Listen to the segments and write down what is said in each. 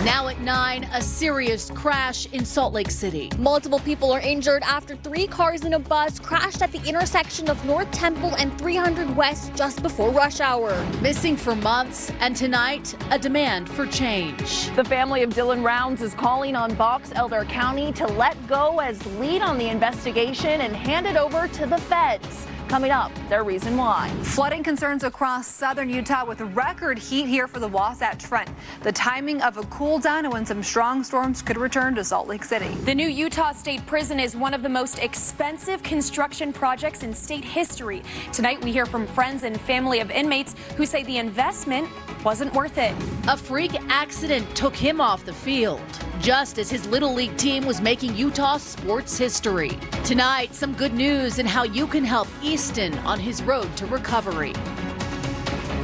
Now at 9, a serious crash in Salt Lake City. Multiple people are injured after 3 cars in a bus crashed at the intersection of North Temple and 300 West just before rush hour. Missing for months, and tonight, a demand for change. The family of Dylan Rounds is calling on Box Elder County to let go as lead on the investigation and hand it over to the feds. Coming up, their reason why. Flooding concerns across southern Utah with record heat here for the Wasatch Front. The timing of a cool down and when some strong storms could return to Salt Lake City. The new Utah State Prison is one of the most expensive construction projects in state history. Tonight we hear from friends and family of inmates who say the investment wasn't worth it. A freak accident took him off the field, just as his Little League team was making Utah sports history. Tonight, some good news and how you can help Easton on his road to recovery.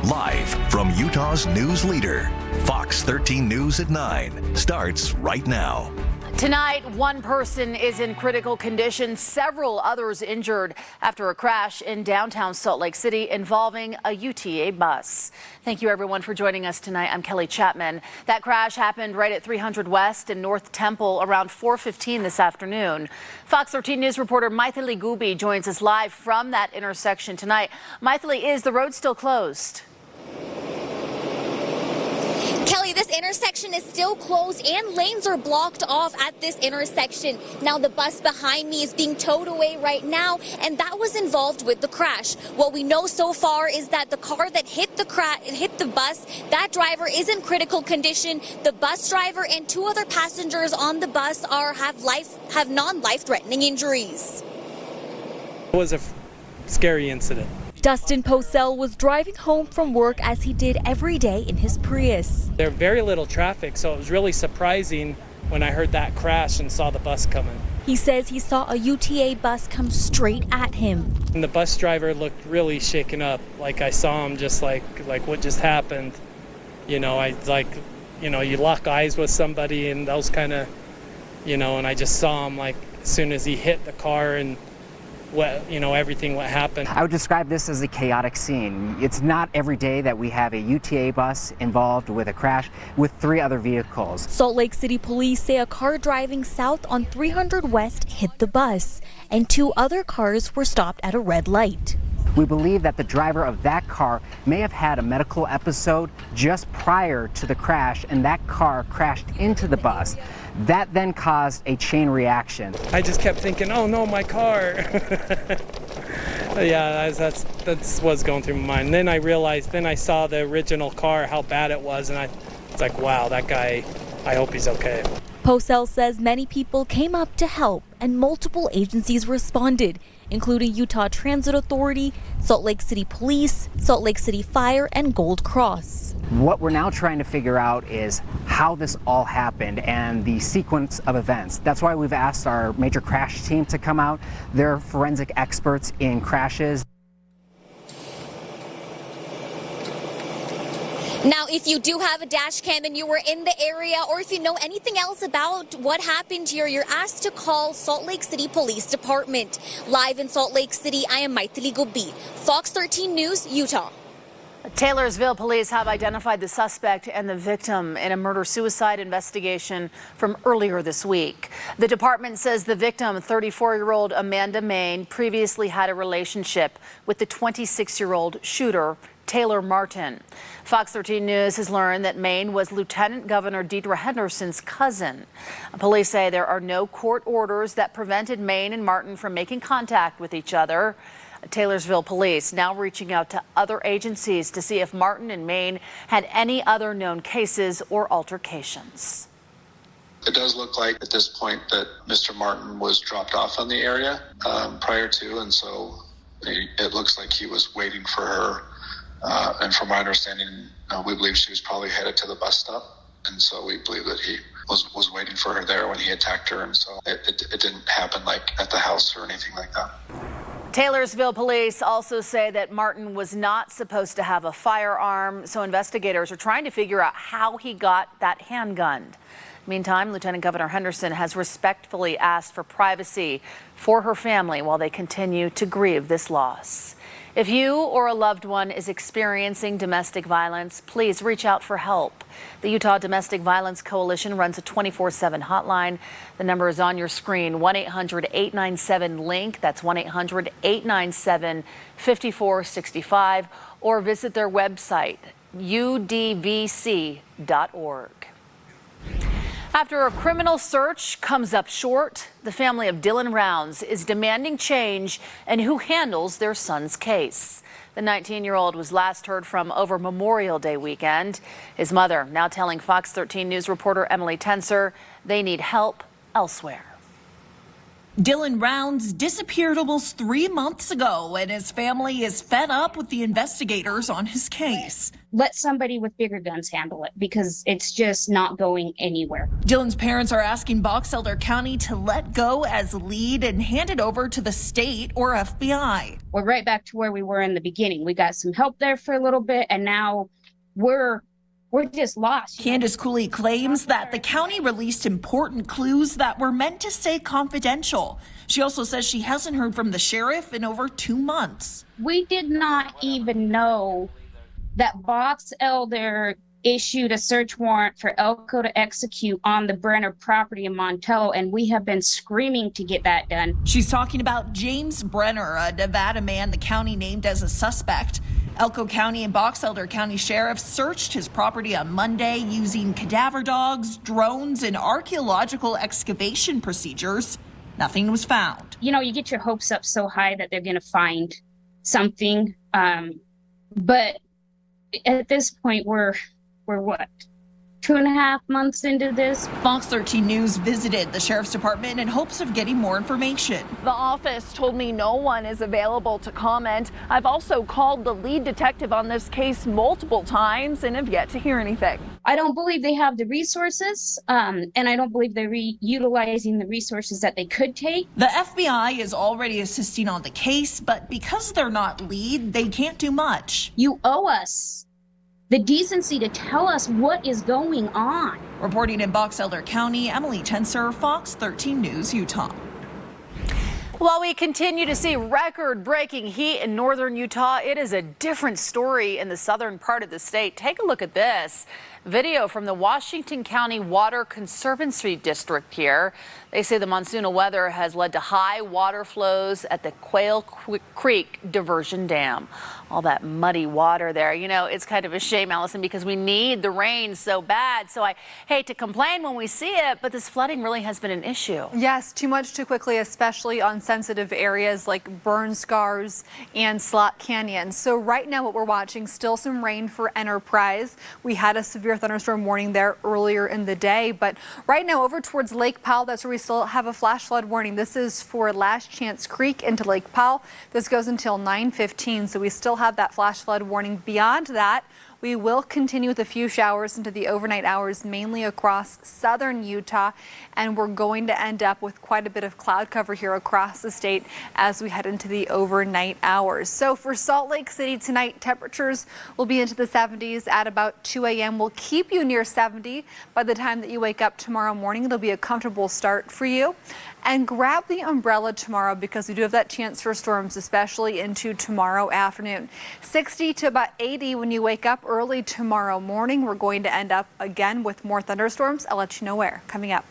Live from Utah's news leader, Fox 13 News at 9 starts right now. Tonight, one person is in critical condition, several others injured after a crash in downtown Salt Lake City involving a UTA bus. Thank you, everyone, for joining us tonight. I'm Kelly Chapman. That crash happened right at 300 West in North Temple around 4:15 this afternoon. Fox 13 News reporter Maithili Gubi joins us live from that intersection tonight. Maithili, is the road still closed? Kelly, this intersection is still closed and lanes are blocked off at this intersection. Now the bus behind me is being towed away right now, and that was involved with the crash. What we know so far is that the car that hit the bus, that driver is in critical condition. The bus driver and 2 other passengers on the bus have non-life-threatening injuries. It was a scary incident. Dustin Posel was driving home from work as he did every day in his Prius. There's very little traffic, so it was really surprising when I heard that crash and saw the bus coming. He says he saw a UTA bus come straight at him. And the bus driver looked really shaken up, like I saw him just like what just happened. You know, you lock eyes with somebody and those kind of, and I just saw him like as soon as he hit the car and everything what happened. I would describe this as a chaotic scene. It's not every day that we have a UTA bus involved with a crash with 3 other vehicles. Salt Lake City police say a car driving south on 300 West hit the bus, and 2 other cars were stopped at a red light. We believe that the driver of that car may have had a medical episode just prior to the crash, and that car crashed into the bus. That then caused a chain reaction. I just kept thinking, oh no, my car. Yeah, that's what's going through my mind. And then I realized, then I saw the original car, how bad it was, and it's like, wow, that guy, I hope he's okay. Posel says many people came up to help and multiple agencies responded, including Utah Transit Authority, Salt Lake City Police, Salt Lake City Fire, and Gold Cross. What we're now trying to figure out is how this all happened and the sequence of events. That's why we've asked our major crash team to come out. They're forensic experts in crashes. Now, if you do have a dash cam and you were in the area, or if you know anything else about what happened here, you're asked to call Salt Lake City Police Department. Live in Salt Lake City, I am Maithili Gubi, Fox 13 News, Utah. Taylorsville police have identified the suspect and the victim in a murder-suicide investigation from earlier this week. The department says the victim, 34-year-old Amanda Main, previously had a relationship with the 26-year-old shooter, Taylor Martin. Fox 13 News has learned that Main was Lieutenant Governor Deidre Henderson's cousin. Police say there are no court orders that prevented Main and Martin from making contact with each other. Taylorsville police now reaching out to other agencies to see if Martin and Main had any other known cases or altercations. It does look like at this point that Mr. Martin was dropped off on the area prior to, and so it looks like he was waiting for her. And from my understanding, we believe she was probably headed to the bus stop, and so we believe that he was waiting for her there when he attacked her, and so it didn't happen like at the house or anything like that. Taylorsville police also say that Martin was not supposed to have a firearm, so investigators are trying to figure out how he got that handgun. Meantime, Lieutenant Governor Henderson has respectfully asked for privacy for her family while they continue to grieve this loss. If you or a loved one is experiencing domestic violence, please reach out for help. The Utah Domestic Violence Coalition runs a 24/7 hotline. The number is on your screen, 1-800-897-LINK. That's 1-800-897-5465. Or visit their website, udvc.org. After a criminal search comes up short, the family of Dylan Rounds is demanding change in who handles their son's case. The 19-year-old was last heard from over Memorial Day weekend. His mother now telling Fox 13 News reporter Emily Tenser they need help elsewhere. Dylan Rounds disappeared almost 3 months ago, and his family is fed up with the investigators on his case. Let somebody with bigger guns handle it because it's just not going anywhere. Dylan's parents are asking Box Elder County to let go as lead and hand it over to the state or FBI. We're right back to where we were in the beginning. We got some help there for a little bit, and now we're just lost. Candace Cooley claims that the county released important clues that were meant to stay confidential. She also says she hasn't heard from the sheriff in over 2 months. We did not even know that Box Elder issued a search warrant for Elko to execute on the Brenner property in Montello, and we have been screaming to get that done. She's talking about James Brenner, a Nevada man the county named as a suspect. Elko County and Box Elder County sheriffs searched his property on Monday using cadaver dogs, drones, and archaeological excavation procedures. Nothing was found. You know, you get your hopes up so high that they're going to find something. But at this point, we're what? 2.5 months into this. Fox 13 News visited the sheriff's department in hopes of getting more information. The office told me no one is available to comment. I've also called the lead detective on this case multiple times and have yet to hear anything. I don't believe they have the resources, and I don't believe they're utilizing the resources that they could take. The FBI is already assisting on the case, but because they're not lead, they can't do much. You owe us the decency to tell us what is going on. Reporting in Box Elder County, Emily Tenser, Fox 13 News, Utah. While we continue to see record-breaking heat in northern Utah, it is a different story in the southern part of the state. Take a look at this video from the Washington County Water Conservancy District here. They say the monsoonal weather has led to high water flows at the Quail Creek Diversion Dam. All that muddy water there. You know, it's kind of a shame, Allison, because we need the rain so bad. So I hate to complain when we see it, but this flooding really has been an issue. Yes, too much too quickly, especially on sensitive areas like burn scars and Slot Canyon. So right now what we're watching, still some rain for Enterprise. We had a severe thunderstorm warning there earlier in the day, but right now over towards Lake Powell, that's where we still have a flash flood warning. This is for Last Chance Creek into Lake Powell. This goes until 9:15, so we still have that flash flood warning. Beyond that, we will continue with a few showers into the overnight hours, mainly across southern Utah, and we're going to end up with quite a bit of cloud cover here across the state as we head into the overnight hours. So for Salt Lake City tonight, temperatures will be into the 70s at about 2 a.m. We'll keep you near 70 by the time that you wake up tomorrow morning. It'll be a comfortable start for you. And grab the umbrella tomorrow because we do have that chance for storms, especially into tomorrow afternoon. 60 to about 80 when you wake up early tomorrow morning. We're going to end up again with more thunderstorms. I'll let you know where coming up.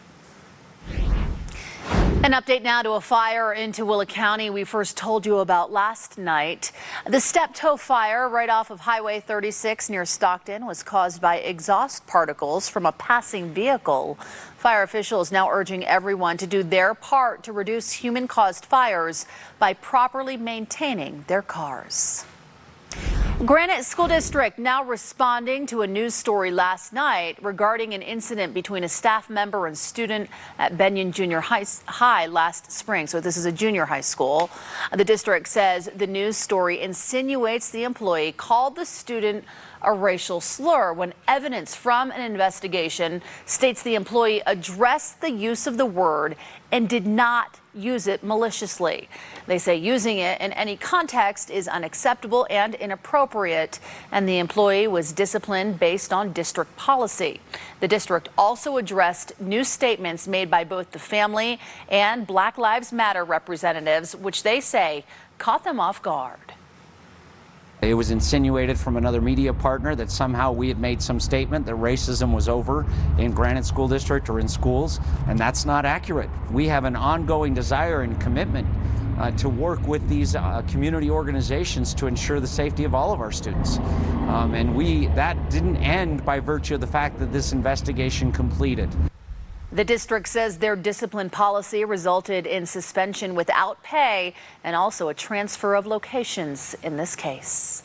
An update now to a fire in Tooele County we first told you about last night. The Steptoe fire right off of Highway 36 near Stockton was caused by exhaust particles from a passing vehicle. Fire officials now urging everyone to do their part to reduce human-caused fires by properly maintaining their cars. Granite School District now responding to a news story last night regarding an incident between a staff member and student at Benyon Junior High last spring. So this is a junior high school. The district says the news story insinuates the employee called the student a racial slur when evidence from an investigation states the employee addressed the use of the word and did not use it maliciously. They say using it in any context is unacceptable and inappropriate, and the employee was disciplined based on district policy. The district also addressed new statements made by both the family and Black Lives Matter representatives, which they say caught them off guard. It was insinuated from another media partner that somehow we had made some statement that racism was over in Granite School District or in schools, and that's not accurate. We have an ongoing desire and commitment to work with these community organizations to ensure the safety of all of our students. That didn't end by virtue of the fact that this investigation completed. The district says their discipline policy resulted in suspension without pay and also a transfer of locations in this case.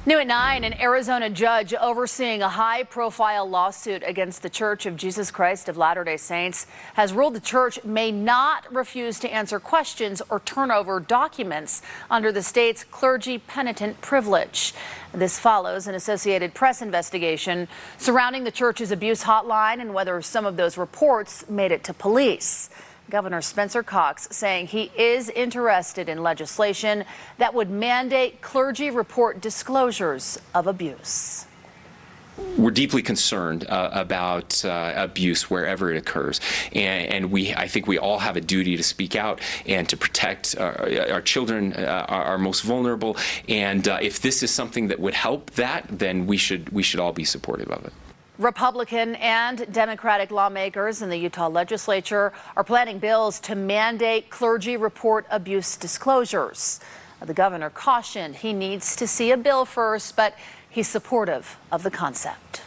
New at 9, an Arizona judge overseeing a high-profile lawsuit against the Church of Jesus Christ of Latter-day Saints has ruled the church may not refuse to answer questions or turn over documents under the state's clergy penitent privilege. This follows an Associated Press investigation surrounding the church's abuse hotline and whether some of those reports made it to police. Governor Spencer Cox saying he is interested in legislation that would mandate clergy report disclosures of abuse. We're deeply concerned about abuse wherever it occurs, and I think we all have a duty to speak out and to protect our children, our most vulnerable. And if this is something that would help that, then we should all be supportive of it. Republican and Democratic lawmakers in the Utah legislature are planning bills to mandate clergy report abuse disclosures. The governor cautioned he needs to see a bill first, but he's supportive of the concept.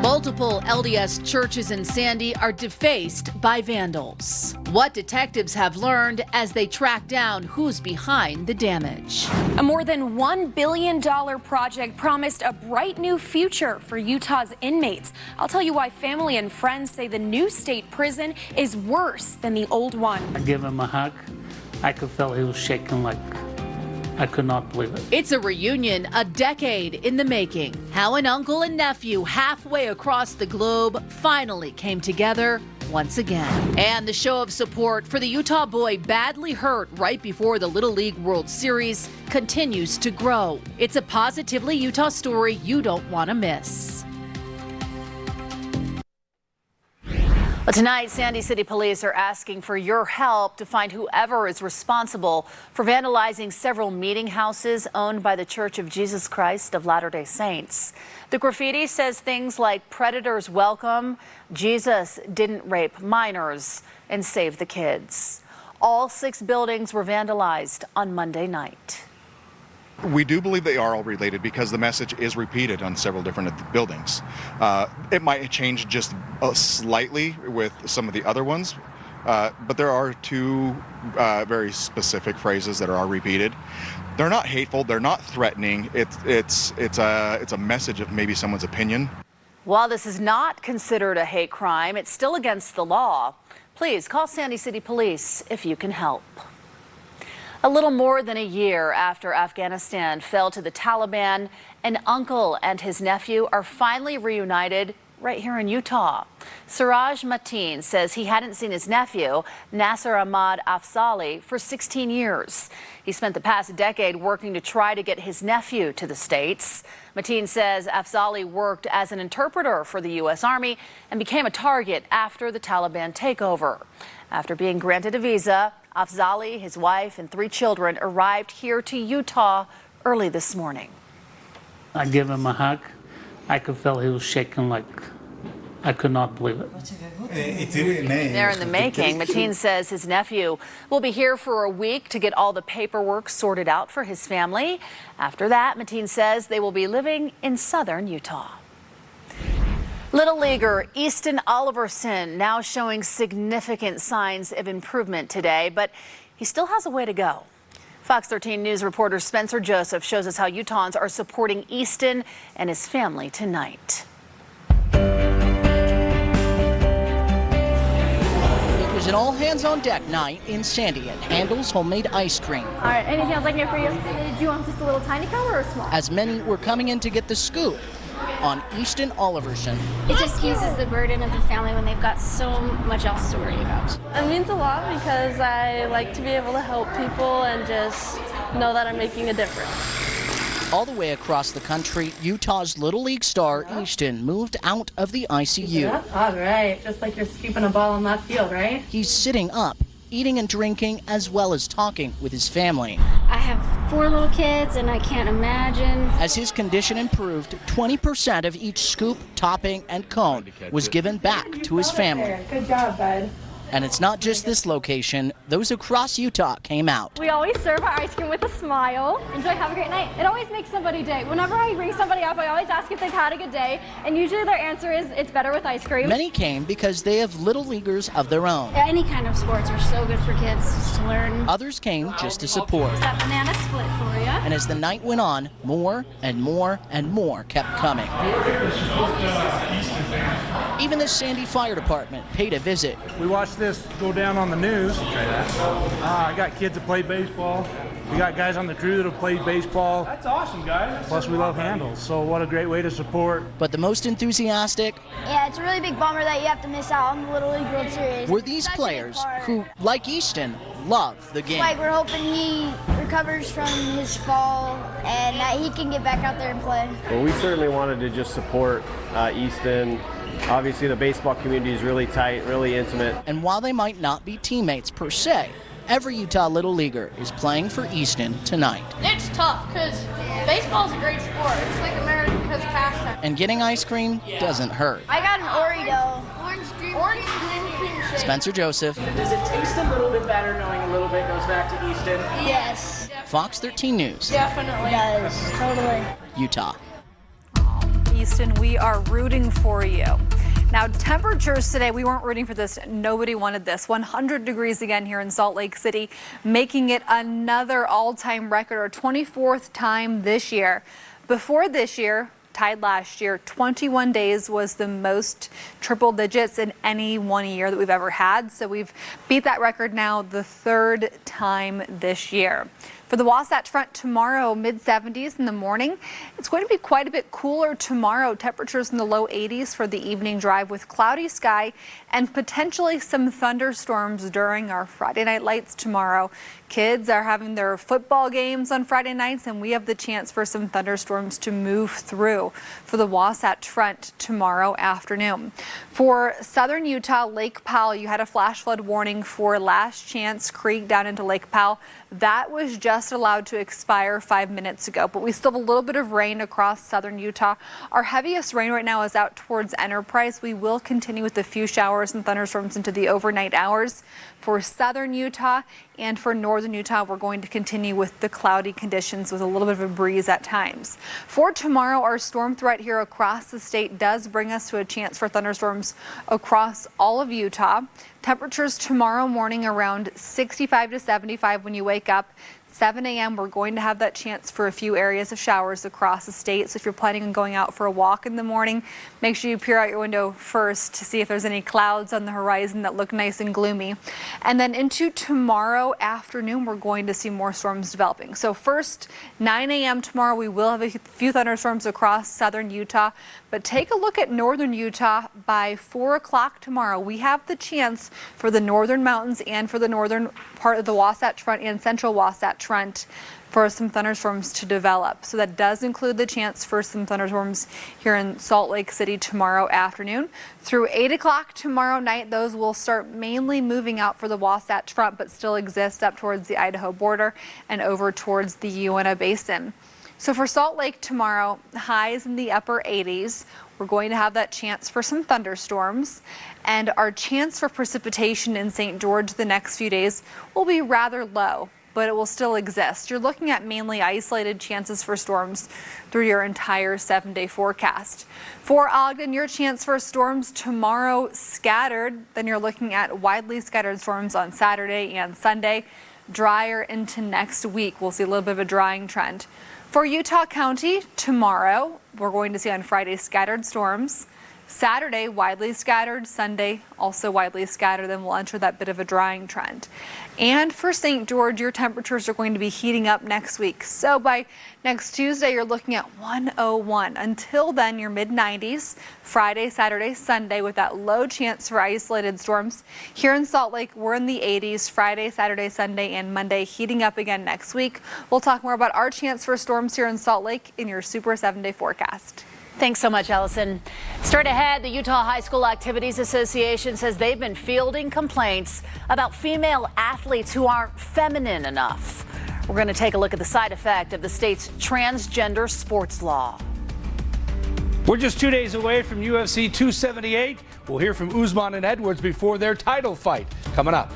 Multiple LDS churches in Sandy are defaced by vandals. What detectives have learned as they track down who's behind the damage. A more than $1 billion project promised a bright new future for Utah's inmates. I'll tell you why family and friends say the new state prison is worse than the old one. I gave him a hug. I could feel he was shaking like I could not believe it. It's a reunion a decade in the making. How an uncle and nephew halfway across the globe finally came together once again. And the show of support for the Utah boy badly hurt right before the Little League World Series continues to grow. It's a positively Utah story you don't want to miss. Well, tonight, Sandy City Police are asking for your help to find whoever is responsible for vandalizing several meeting houses owned by the Church of Jesus Christ of Latter-day Saints. The graffiti says things like "Predators welcome," "Jesus didn't rape minors," and "Save the kids." All 6 buildings were vandalized on Monday night. We do believe they are all related because the message is repeated on several different buildings. It might change just slightly with some of the other ones, but there are 2 very specific phrases that are repeated. They're not hateful, they're not threatening. It's a message of maybe someone's opinion. While this is not considered a hate crime, it's still against the law. Please call Sandy City Police if you can help. A little more than a year after Afghanistan fell to the Taliban, an uncle and his nephew are finally reunited right here in Utah. Siraj Mateen says he hadn't seen his nephew, Nasser Ahmad Afzali, for 16 years. He spent the past decade working to try to get his nephew to the States. Mateen says Afzali worked as an interpreter for the U.S. Army and became a target after the Taliban takeover. After being granted a visa, Afzali, his wife, and 3 children arrived here to Utah early this morning. I gave him a hug. I could feel he was shaking like I could not believe it. They're in the making. Mateen says his nephew will be here for a week to get all the paperwork sorted out for his family. After that, Mateen says they will be living in southern Utah. Little leaguer Easton Oliverson now showing significant signs of improvement today, but he still has a way to go. Fox 13 News reporter Spencer Joseph shows us how Utahns are supporting Easton and his family tonight. It was an all-hands-on-deck night in Sandy at Handel's Homemade Ice Cream. All right, anything else I can get for you? Do you want just a little tiny cup or a small? As many were coming in to get the scoop on Easton Oliverson. It just eases the burden of the family when they've got so much else to worry about. It means a lot because I like to be able to help people and just know that I'm making a difference. All the way across the country, Utah's Little League star Easton moved out of the ICU. All right, just like you're scooping a ball in left field, right? He's sitting up eating and drinking, as well as talking with his family. I have 4 little kids and I can't imagine. As his condition improved, 20% of each scoop, topping, and cone was given back to his family. Good job, bud. And it's not just this location. Those across Utah came out. We always serve our ice cream with a smile. Enjoy, have a great night. It always makes somebody's day. Whenever I bring somebody up, I always ask if they've had a good day, and usually their answer is it's better with ice cream. Many came because they have little leaguers of their own. Any kind of sports are so good for kids just to learn. Others came just to support. Is that banana split for you? And as the night went on, more and more and more kept coming. Even the Sandy Fire Department paid a visit. We watched this go down on the news. I got kids that play baseball. We got guys on the crew that have played baseball. That's awesome, guys. Plus, we love handles, so what a great way to support. But the most enthusiastic Yeah, it's a really big bummer that you have to miss out on the Little League World Series. were these players who, like Easton, love the game. Like, we're hoping he recovers from his fall and that he can get back out there and play. Well, we certainly wanted to just support Easton. Obviously, the baseball community is really tight, really intimate. And while they might not be teammates per se, every Utah Little Leaguer is playing for Easton tonight. It's tough because baseball's a great sport. It's like America's pastime. And getting ice cream doesn't hurt. I got an Oreo. Orange dream shake. Spencer Joseph, Does it taste a little bit better knowing a little bit goes back to Easton? Yes. Fox 13 News, Definitely. Does. Totally. Utah. Easton, we are rooting for you. Now, temperatures today, we weren't rooting for this. Nobody wanted this. 100 degrees again here in Salt Lake City, making it another all-time record, or 24th time this year. Before this year, tied last year, 21 days was the most triple digits in any one year that we've ever had. So we've beat that record now the 3rd time this year. For the Wasatch Front tomorrow, mid-70s in the morning. It's going to be quite a bit cooler tomorrow. Temperatures in the low 80s for the evening drive with cloudy sky and potentially some thunderstorms during our Friday night lights tomorrow. Kids are having their football games on Friday nights, and we have the chance for some thunderstorms to move through for the Wasatch Front tomorrow afternoon. For southern Utah, Lake Powell, you had a flash flood warning for Last Chance Creek down into Lake Powell. That was just allowed to expire 5 minutes ago, but we still have a little bit of rain across southern Utah. Our heaviest rain right now is out towards Enterprise. We will continue with a few showers and thunderstorms into the overnight hours. For southern Utah and for northern Utah, we're going to continue with the cloudy conditions with a little bit of a breeze at times. For tomorrow, our storm threat here across the state does bring us to a chance for thunderstorms across all of Utah. Temperatures tomorrow morning around 65 to 75 when you wake up. 7 a.m. we're going to have that chance for a few areas of showers across the state. So if you're planning on going out for a walk in the morning, make sure you peer out your window first to see if there's any clouds on the horizon that look nice and gloomy. And then into tomorrow afternoon, we're going to see more storms developing. So first, 9 a.m. tomorrow, we will have a few thunderstorms across southern Utah. But take a look at northern Utah. By 4 o'clock tomorrow, we have the chance for the northern mountains and for the northern part of the Wasatch Front and central Wasatch Front for some thunderstorms to develop. So that does include the chance for some thunderstorms here in Salt Lake City tomorrow afternoon. Through 8 o'clock tomorrow night, those will start mainly moving out for the Wasatch Front, but still exist up towards the Idaho border and over towards the Uinta Basin. So for Salt Lake tomorrow, highs in the upper 80s. We're going to have that chance for some thunderstorms, and our chance for precipitation in St. George the next few days will be rather low, but it will still exist. You're looking at mainly isolated chances for storms through your entire 7-day forecast. For Ogden, your chance for storms tomorrow scattered. Then you're looking at widely scattered storms on Saturday and Sunday. Drier into next week. We'll see a little bit of a drying trend. For Utah County, tomorrow, we're going to see on Friday scattered storms. Saturday, widely scattered. Sunday, also widely scattered. Then we'll enter that bit of a drying trend. And for St. George, your temperatures are going to be heating up next week. So by next Tuesday, you're looking at 101. Until then, you're mid-90s. Friday, Saturday, Sunday with that low chance for isolated storms. Here in Salt Lake, we're in the 80s. Friday, Saturday, Sunday, and Monday heating up again next week. We'll talk more about our chance for storms here in Salt Lake in your Super 7-Day forecast. Thanks so much, Allison. Straight ahead, the Utah High School Activities Association says they've been fielding complaints about female athletes who aren't feminine enough. We're going to take a look at the side effect of the state's transgender sports law. We're just 2 days away from UFC 278. We'll hear from Usman and Edwards before their title fight. Coming up.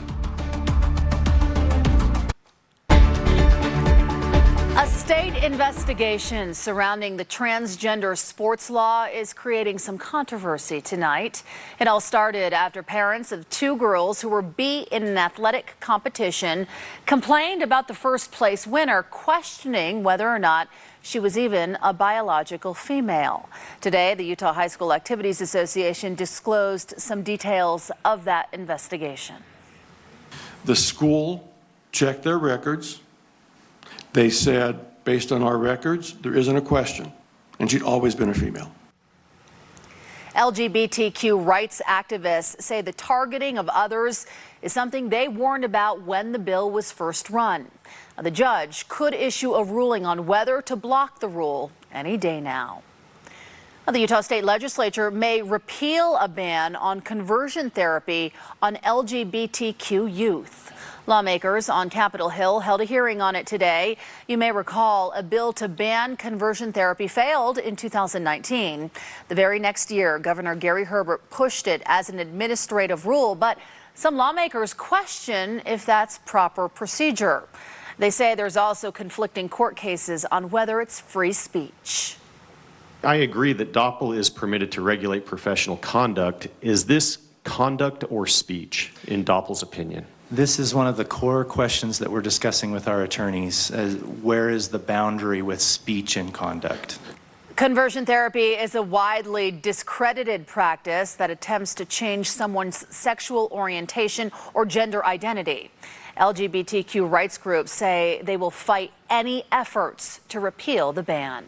A state investigation surrounding the transgender sports law is creating some controversy tonight. It all started after parents of two girls who were B in an athletic competition complained about the first place winner, questioning whether or not she was even a biological female. Today, the Utah High School Activities Association disclosed some details of that investigation. The school checked their records. They said, based on our records, there isn't a question, and she'd always been a female. LGBTQ rights activists say the targeting of others is something they warned about when the bill was first run. Now, the judge could issue a ruling on whether to block the rule any day now. Now, the Utah State Legislature may repeal a ban on conversion therapy on LGBTQ youth. Lawmakers on Capitol Hill held a hearing on it today. You may recall a bill to ban conversion therapy failed in 2019. The very next year, Governor Gary Herbert pushed it as an administrative rule, but some lawmakers question if that's proper procedure. They say there's also conflicting court cases on whether it's free speech. I agree that DOPL is permitted to regulate professional conduct. Is this conduct or speech, in DOPL's opinion? This is one of the core questions that we're discussing with our attorneys. Where is the boundary with speech and conduct? Conversion therapy is a widely discredited practice that attempts to change someone's sexual orientation or gender identity. LGBTQ rights groups say they will fight any efforts to repeal the ban.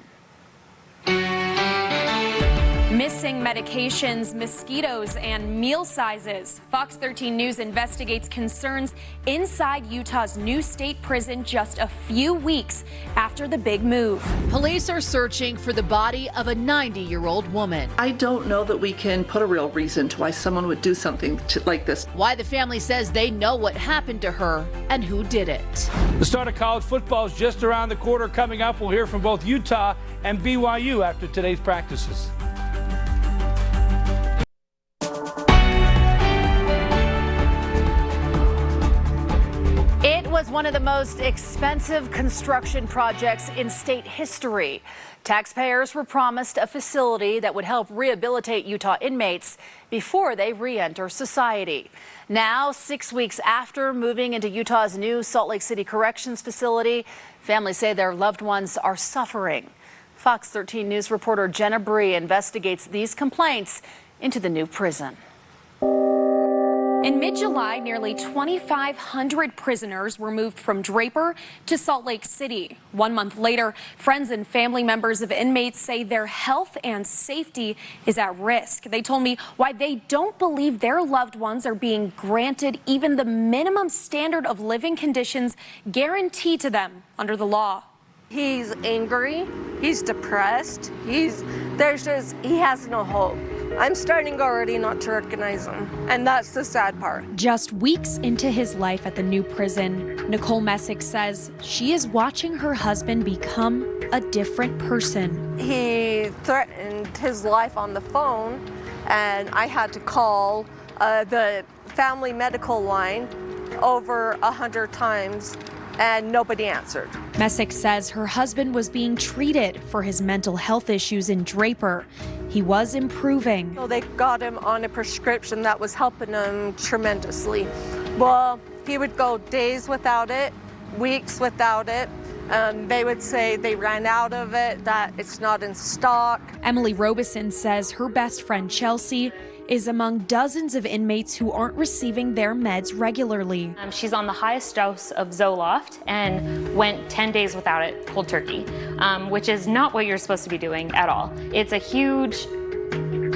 Missing medications, mosquitoes, and meal sizes. Fox 13 News investigates concerns inside Utah's new state prison just a few weeks after the big move. Police are searching for the body of a 90-year-old woman. I don't know that we can put a real reason to why someone would do something like this. Why the family says they know what happened to her and who did it. The start of college football is just around the corner. Coming up, we'll hear from both Utah and BYU after today's practices. Was one of the most expensive construction projects in state history. Taxpayers were promised a facility that would help rehabilitate Utah inmates before they re-enter society. Now, 6 weeks after moving into Utah's new Salt Lake City Corrections facility, families say their loved ones are suffering. Fox 13 News reporter Jenna Bree investigates these complaints into the new prison. In mid-July, nearly 2,500 prisoners were moved from Draper to Salt Lake City. 1 month later, friends and family members of inmates say their health and safety is at risk. They told me why they don't believe their loved ones are being granted even the minimum standard of living conditions guaranteed to them under the law. He's angry, he's depressed, he has no hope. I'm starting already not to recognize him, and that's the sad part. Just weeks into his life at the new prison, Nicole Messick says she is watching her husband become a different person. He threatened his life on the phone, and I had to call the family medical line over 100 times, and nobody answered. Messick says her husband was being treated for his mental health issues in Draper. He was improving. So they got him on a prescription that was helping him tremendously. Well, he would go days without it, weeks without it. They would say they ran out of it, that it's not in stock. Emily Robeson says her best friend Chelsea is among dozens of inmates who aren't receiving their meds regularly. She's on the highest dose of Zoloft and went 10 days without it cold turkey, which is not what you're supposed to be doing at all. It's a huge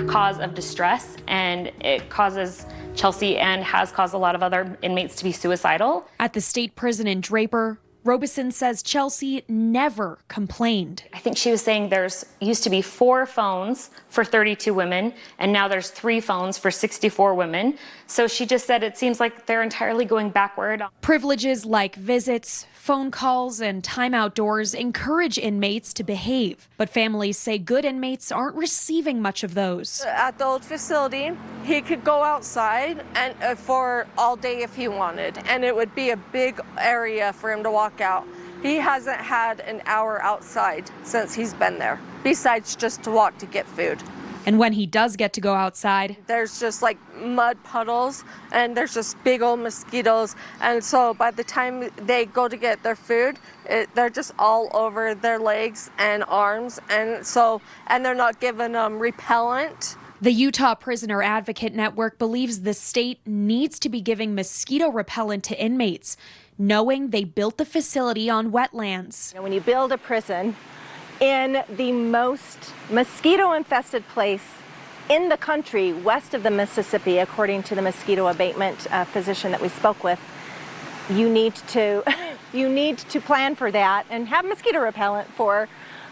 cause of distress, and it causes Chelsea and has caused a lot of other inmates to be suicidal. At the state prison in Draper, Robeson says Chelsea never complained. I think she was saying there's used to be 4 phones for 32 women, and now there's 3 phones for 64 women. So she just said it seems like they're entirely going backward. Privileges like visits, phone calls, and time outdoors encourage inmates to behave. But families say good inmates aren't receiving much of those. At the old facility, he could go outside and for all day if he wanted, and it would be a big area for him to walk out. He hasn't had an hour outside since he's been there, besides just to walk to get food. And when he does get to go outside, there's just like mud puddles and there's just big old mosquitoes. And so by the time they go to get their food, they're just all over their legs and arms. And they're not given repellent. the Utah Prisoner Advocate Network believes the state needs to be giving mosquito repellent to inmates, knowing they built the facility on wetlands. When you build a prison in the most mosquito-infested place in the country, west of the Mississippi, according to the mosquito abatement physician that we spoke with, you need to plan for that and have mosquito repellent for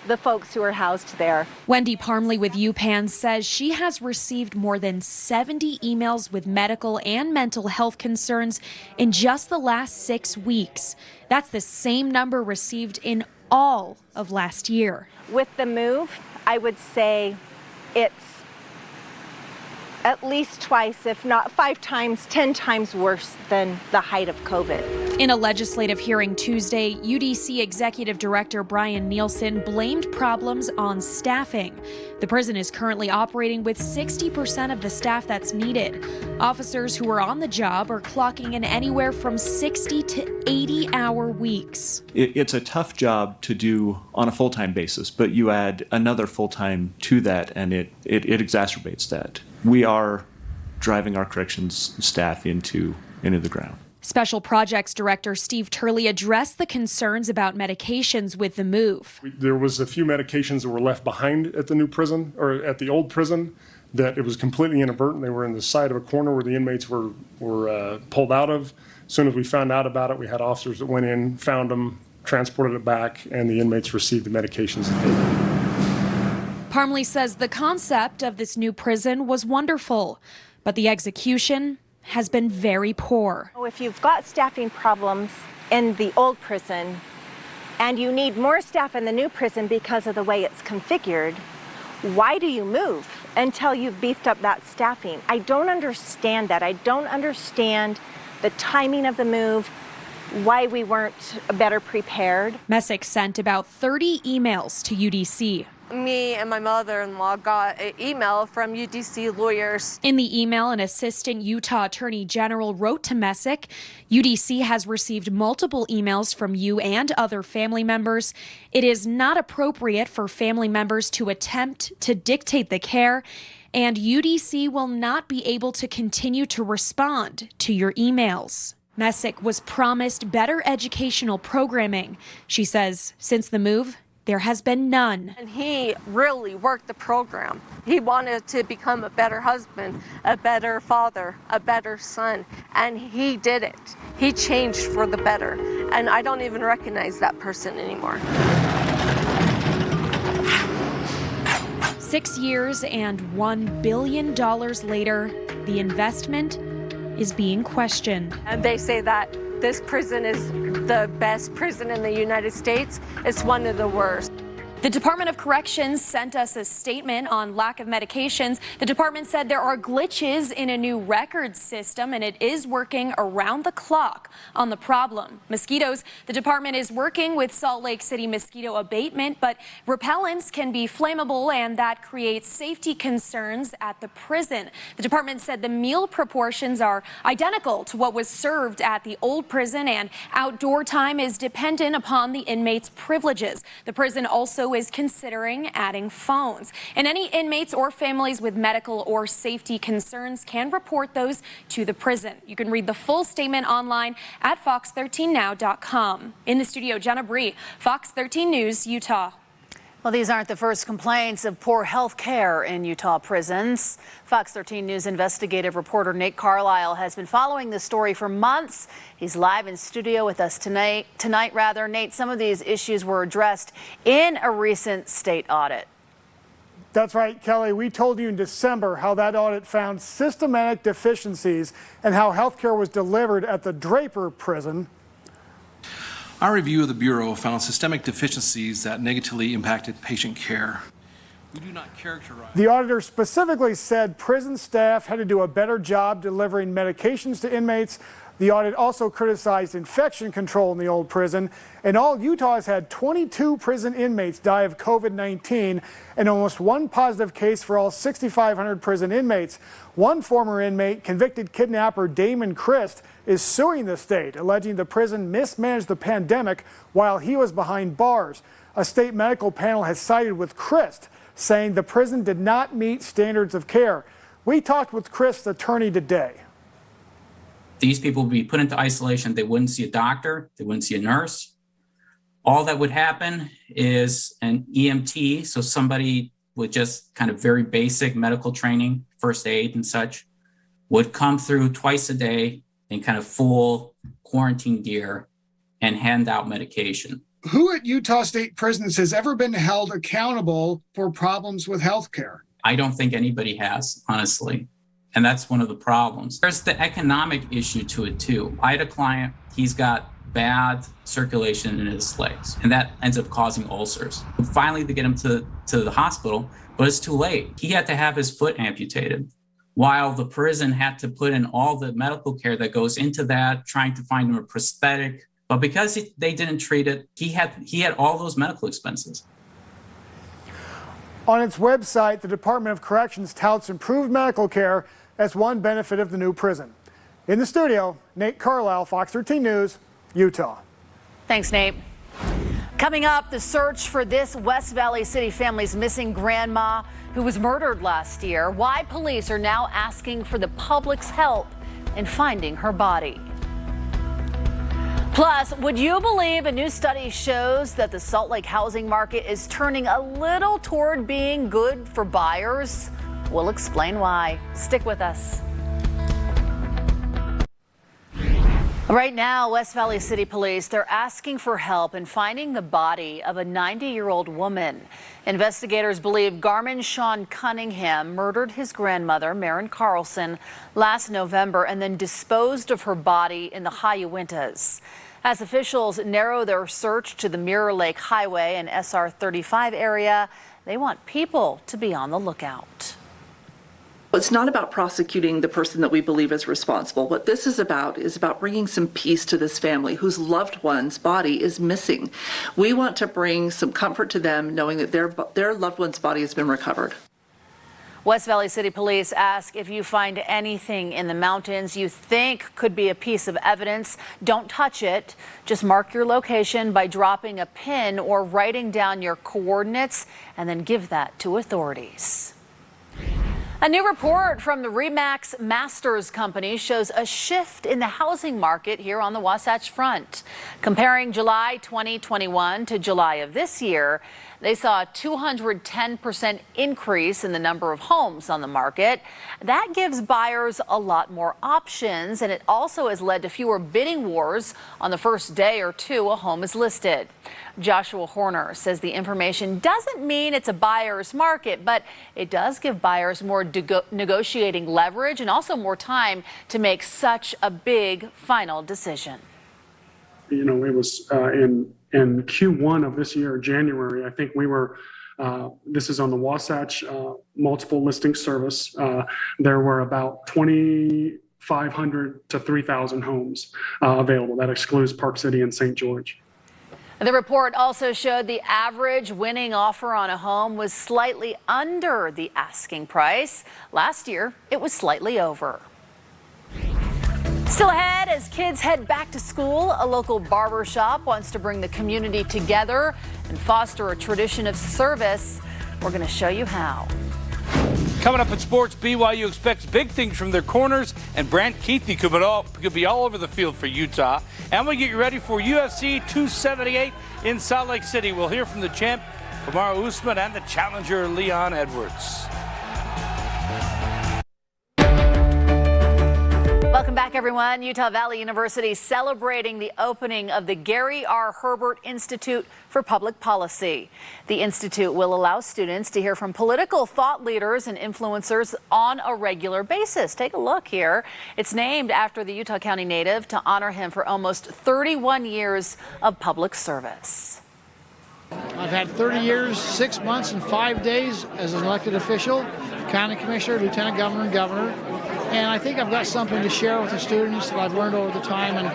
the folks who are housed there. Wendy Parmley with UPenn says she has received more than 70 emails with medical and mental health concerns in just the last 6 weeks. That's the same number received in all of last year. With the move, I would say it's at least twice, if not 5 times, 10 times worse than the height of COVID. In a legislative hearing Tuesday, UDC Executive Director Brian Nielsen blamed problems on staffing. The prison is currently operating with 60% of the staff that's needed. Officers who are on the job are clocking in anywhere from 60 to 80-hour weeks. It's a tough job to do on a full-time basis, but you add another full-time to that and it exacerbates that. We are driving our corrections staff into the ground. Special Projects Director Steve Turley addressed the concerns about medications with the move. There was a few medications that were left behind at the new prison, or at the old prison, that it was completely inadvertent. They were in the side of a corner where the inmates were pulled out of. As soon as we found out about it, we had officers that went in, found them, transported it back, and the inmates received the medications that they needed. Parmley says the concept of this new prison was wonderful, but the execution has been very poor. If you've got staffing problems in the old prison and you need more staff in the new prison because of the way it's configured, why do you move until you've beefed up that staffing? I don't understand that. I don't understand the timing of the move, why we weren't better prepared. Messick sent about 30 emails to UDC. Me and my mother-in-law got an email from UDC lawyers. In the email, an assistant Utah Attorney General wrote to Messick, UDC has received multiple emails from you and other family members. It is not appropriate for family members to attempt to dictate the care, and UDC will not be able to continue to respond to your emails. Messick was promised better educational programming. She says since the move, there has been none. And he really worked the program. He wanted to become a better husband, a better father, a better son, and he did it. He changed for the better, and I don't even recognize that person anymore. 6 years and $1 billion later, the investment is being questioned. And they say that this prison is the best prison in the United States. It's one of the worst. The Department of Corrections sent us a statement on lack of medications. The department said there are glitches in a new record system and it is working around the clock on the problem. Mosquitoes, the department is working with Salt Lake City mosquito abatement, but repellents can be flammable and that creates safety concerns at the prison. The department said the meal proportions are identical to what was served at the old prison and outdoor time is dependent upon the inmates' privileges. The prison also is considering adding phones. And any inmates or families with medical or safety concerns can report those to the prison. You can read the full statement online at fox13now.com. In the studio, Jenna Bree, Fox 13 News, Utah. Well, these aren't the first complaints of poor health care in Utah prisons. Fox 13 News investigative reporter Nate Carlisle has been following this story for months. He's live in studio with us tonight. Nate, some of these issues were addressed in a recent state audit. That's right, Kelly. We told you in December how that audit found systematic deficiencies and how health care was delivered at the Draper prison. Our review of the Bureau found systemic deficiencies that negatively impacted patient care. We do not characterize. The auditor specifically said prison staff had to do a better job delivering medications to inmates. The audit also criticized infection control in the old prison. And all Utah has had 22 prison inmates die of COVID-19 and almost one positive case for all 6,500 prison inmates. One former inmate, convicted kidnapper Damon Christ, is suing the state, alleging the prison mismanaged the pandemic while he was behind bars. A state medical panel has sided with Christ, saying the prison did not meet standards of care. We talked with Christ's attorney today. These people would be put into isolation. They wouldn't see a doctor. They wouldn't see a nurse. All that would happen is an EMT, so somebody with just kind of very basic medical training, first aid and such, would come through twice a day in kind of full quarantine gear and hand out medication. Who at Utah State Prisons has ever been held accountable for problems with healthcare? I don't think anybody has, honestly. And that's one of the problems. There's the economic issue to it too. I had a client, he's got bad circulation in his legs, and that ends up causing ulcers. Finally, they get him to the hospital, but it's too late. He had to have his foot amputated, while the prison had to put in all the medical care that goes into that, trying to find him a prosthetic. But because they didn't treat it, he had all those medical expenses. On its website, the Department of Corrections touts improved medical care as one benefit of the new prison. In the studio, Nate Carlisle, Fox 13 News, Utah. Thanks, Nate. Coming up, the search for this West Valley City family's missing grandma who was murdered last year. Why police are now asking for the public's help in finding her body. Plus, would you believe a new study shows that the Salt Lake housing market is turning a little toward being good for buyers? We'll explain why. Stick with us. Right now, West Valley City Police, they're asking for help in finding the body of a 90-year-old woman. Investigators believe Garmin Sean Cunningham murdered his grandmother, Maren Carlson, last November and then disposed of her body in the High Uintas. As officials narrow their search to the Mirror Lake Highway and SR 35 area, they want people to be on the lookout. It's not about prosecuting the person that we believe is responsible. What this is about bringing some peace to this family whose loved one's body is missing. We want to bring some comfort to them knowing that their loved one's body has been recovered. West Valley City Police ask if you find anything in the mountains you think could be a piece of evidence, don't touch it. Just mark your location by dropping a pin or writing down your coordinates and then give that to authorities. A new report from the RE/MAX Masters Company shows a shift in the housing market here on the Wasatch Front. Comparing July 2021 to July of this year, they saw a 210% increase in the number of homes on the market. That gives buyers a lot more options, and it also has led to fewer bidding wars on the first day or two a home is listed. Joshua Horner says the information doesn't mean it's a buyer's market, but it does give buyers more negotiating leverage and also more time to make such a big final decision. You know, it was in Q1 of this year, January, I think we were, this is on the Wasatch multiple listing service. There were about 2,500 to 3,000 homes available. That excludes Park City and St. George. The report also showed the average winning offer on a home was slightly under the asking price. Last year, it was slightly over. Still ahead, as kids head back to school, a local barber shop wants to bring the community together and foster a tradition of service. We're going to show you how. Coming up in sports, BYU expects big things from their corners, and Brant Keithley could be all over the field for Utah. And we get you ready for UFC 278 in Salt Lake City. We'll hear from the champ Kamaru Usman and the challenger Leon Edwards. Welcome back, everyone. Utah Valley University celebrating the opening of the Gary R. Herbert Institute for Public Policy. The institute will allow students to hear from political thought leaders and influencers on a regular basis. Take a look here. It's named after the Utah County native to honor him for almost 31 years of public service. I've had 30 years, 6 months, and 5 days as an elected official, county commissioner, lieutenant governor, and governor. And I think I've got something to share with the students that I've learned over the time. And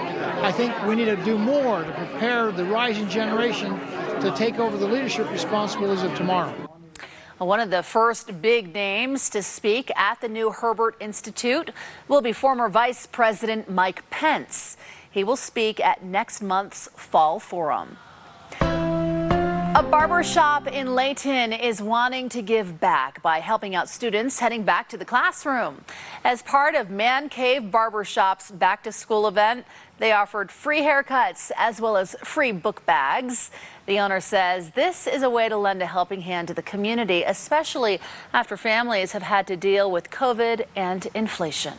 I think we need to do more to prepare the rising generation to take over the leadership responsibilities of tomorrow. One of the first big names to speak at the new Herbert Institute will be former Vice President Mike Pence. He will speak at next month's Fall Forum. A barbershop in Layton is wanting to give back by helping out students heading back to the classroom. As part of Man Cave Barbershop's back to school event, they offered free haircuts as well as free book bags. The owner says this is a way to lend a helping hand to the community, especially after families have had to deal with COVID and inflation.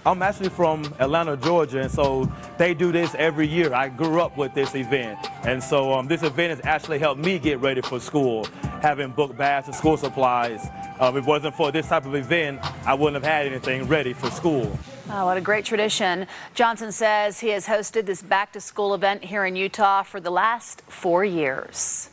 I'm actually from Atlanta, Georgia, and so they do this every year. I grew up with this event, and so this event has actually helped me get ready for school, having book bags and school supplies. If it wasn't for this type of event, I wouldn't have had anything ready for school. Oh, what a great tradition. Johnson says he has hosted this back-to-school event here in Utah for the last 4 years.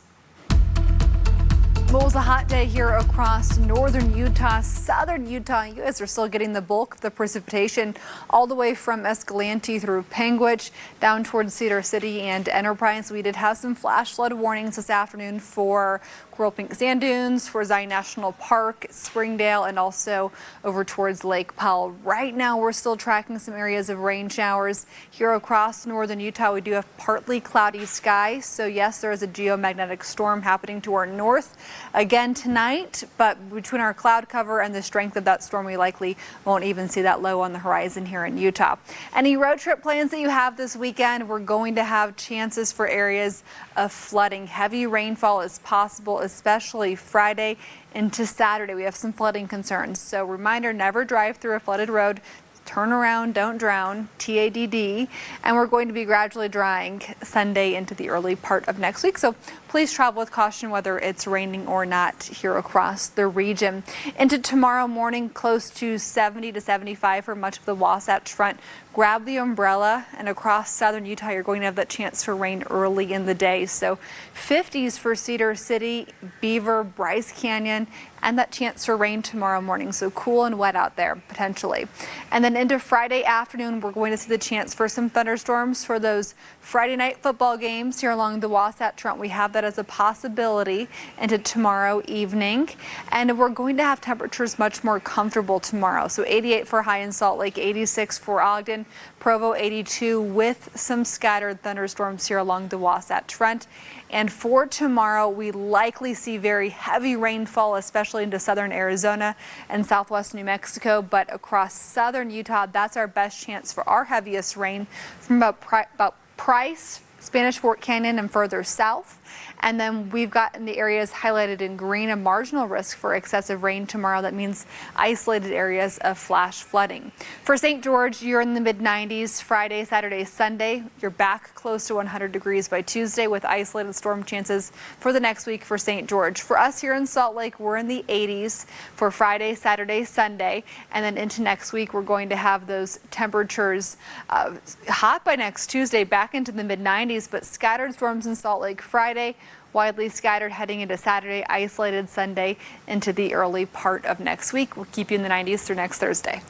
Well, it was a hot day here across northern Utah, southern Utah. You guys are still getting the bulk of the precipitation all the way from Escalante through Panguitch down towards Cedar City and Enterprise. We did have some flash flood warnings this afternoon for Coral Pink Sand Dunes, for Zion National Park, Springdale, and also over towards Lake Powell. Right now, we're still tracking some areas of rain showers here across northern Utah. We do have partly cloudy skies. So yes, there is a geomagnetic storm happening to our north again tonight, but between our cloud cover and the strength of that storm, we likely won't even see that low on the horizon here in Utah. Any road trip plans that you have this weekend, we're going to have chances for areas of flooding. Heavy rainfall is possible, especially Friday into Saturday. We have some flooding concerns. So reminder, never drive through a flooded road. Turn around, don't drown, TADD. And we're going to be gradually drying Sunday into the early part of next week. So please travel with caution whether it's raining or not here across the region. Into tomorrow morning, close to 70 to 75 for much of the Wasatch Front. Grab the umbrella, and across southern Utah, you're going to have that chance for rain early in the day. So 50s for Cedar City, Beaver, Bryce Canyon, and that chance for rain tomorrow morning. So cool and wet out there potentially. And then into Friday afternoon, we're going to see the chance for some thunderstorms for those Friday night football games here along the Wasatch Front. We have that as a possibility into tomorrow evening. And we're going to have temperatures much more comfortable tomorrow. So 88 for high in Salt Lake, 86 for Ogden, Provo 82 with some scattered thunderstorms here along the Wasatch Front. And for tomorrow, we likely see very heavy rainfall, especially into southern Arizona and southwest New Mexico. But across southern Utah, that's our best chance for our heaviest rain from about Price, Spanish Fort Canyon, and further south. And then we've got in the areas highlighted in green a marginal risk for excessive rain tomorrow. That means isolated areas of flash flooding. For St. George, you're in the mid-90s Friday, Saturday, Sunday. You're back close to 100 degrees by Tuesday with isolated storm chances for the next week for St. George. For us here in Salt Lake, we're in the 80s for Friday, Saturday, Sunday. And then into next week, we're going to have those temperatures hot by next Tuesday, back into the mid-90s, but scattered storms in Salt Lake Friday. Widely scattered heading into Saturday, isolated Sunday into the early part of next week. We'll keep you in the 90s through next Thursday.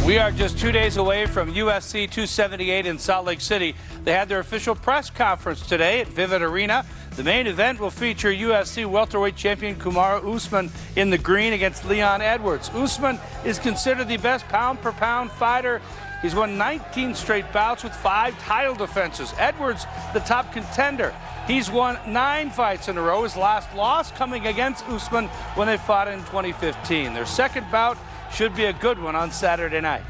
We are just 2 days away from UFC 278 in Salt Lake City. They had their official press conference today at Vivint Arena. The main event will feature UFC welterweight champion Kamaru Usman in the green against Leon Edwards. Usman is considered the best pound-per-pound fighter. He's won 19 straight bouts with 5 title defenses. Edwards, the top contender. He's won 9 fights in a row. His last loss coming against Usman when they fought in 2015. Their second bout should be a good one on Saturday night.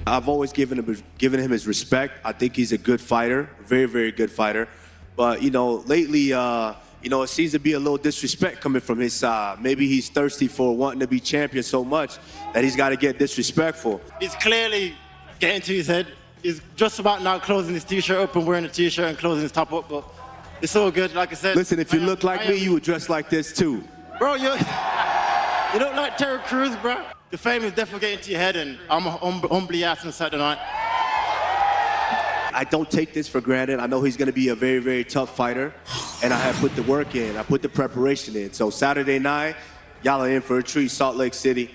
I've always given him his respect. I think he's a good fighter, very, very good fighter. But, lately, it seems to be a little disrespect coming from his side. Maybe he's thirsty for wanting to be champion so much that he's got to get disrespectful. It's clearly getting to his head. He's just about now closing his T-shirt up and wearing a T-shirt and closing his top up, but it's all good, like I said. Listen, if you look like me, you would dress like this too. Bro, you look like Terry Crews, bro. The fame is definitely getting to your head, and I'm humbly asking Saturday night. I don't take this for granted. I know he's going to be a very, very tough fighter, and I have put the work in. I put the preparation in. So Saturday night, y'all are in for a treat, Salt Lake City.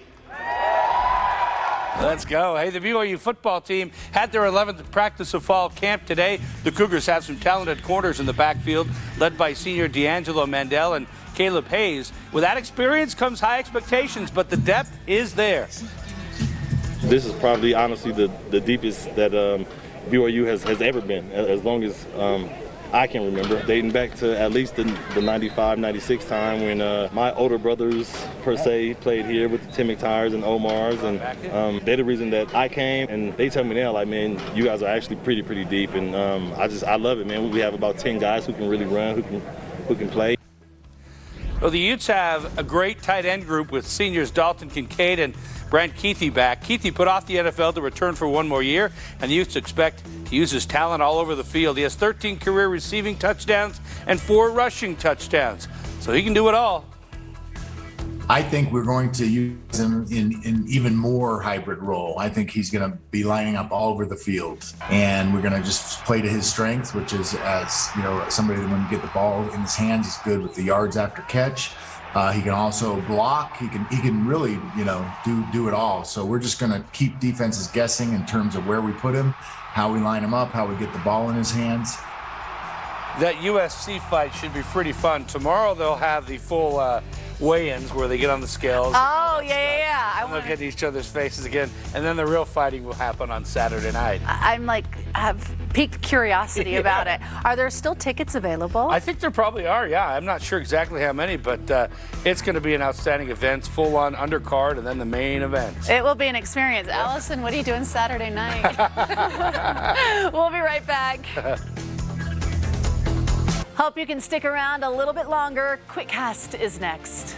Let's go. Hey, the BYU football team had their 11th practice of fall camp today. The Cougars have some talented corners in the backfield, led by senior D'Angelo Mandel and Caleb Hayes. With that experience comes high expectations, but the depth is there. This is probably, honestly, the deepest that BYU has ever been, as long as I can remember, dating back to at least the 95, 96 time when my older brothers, per se, played here with the Tim McTires and Omars, and they're the reason that I came, and they tell me now, like, man, you guys are actually pretty deep, and I love it, man. We have about 10 guys who can really run, who can play. Well, the Utes have a great tight end group with seniors Dalton Kincaid and Brant Keithy back. Keithy put off the NFL to return for one more year, and the Utes expect to use his talent all over the field. He has 13 career receiving touchdowns and 4 rushing touchdowns, so he can do it all. I think we're going to use him in even more hybrid role. I think he's going to be lining up all over the field, and we're going to just play to his strengths, which is, as somebody that when you get the ball in his hands, he's good with the yards after catch. He can also block. He can really, do it all. So we're just going to keep defenses guessing in terms of where we put him, how we line him up, how we get the ball in his hands. That USC fight should be pretty fun. Tomorrow they'll have the full weigh-ins where they get on the scales. Oh, yeah. I look at each other's faces again, and then the real fighting will happen on Saturday night. I'm have piqued curiosity about it. Are there still tickets available? I think there probably are, yeah. I'm not sure exactly how many, but it's going to be an outstanding event, full-on undercard, and then the main event. It will be an experience. Allison, what are you doing Saturday night? We'll be right back. Hope you can stick around a little bit longer. QuickCast is next.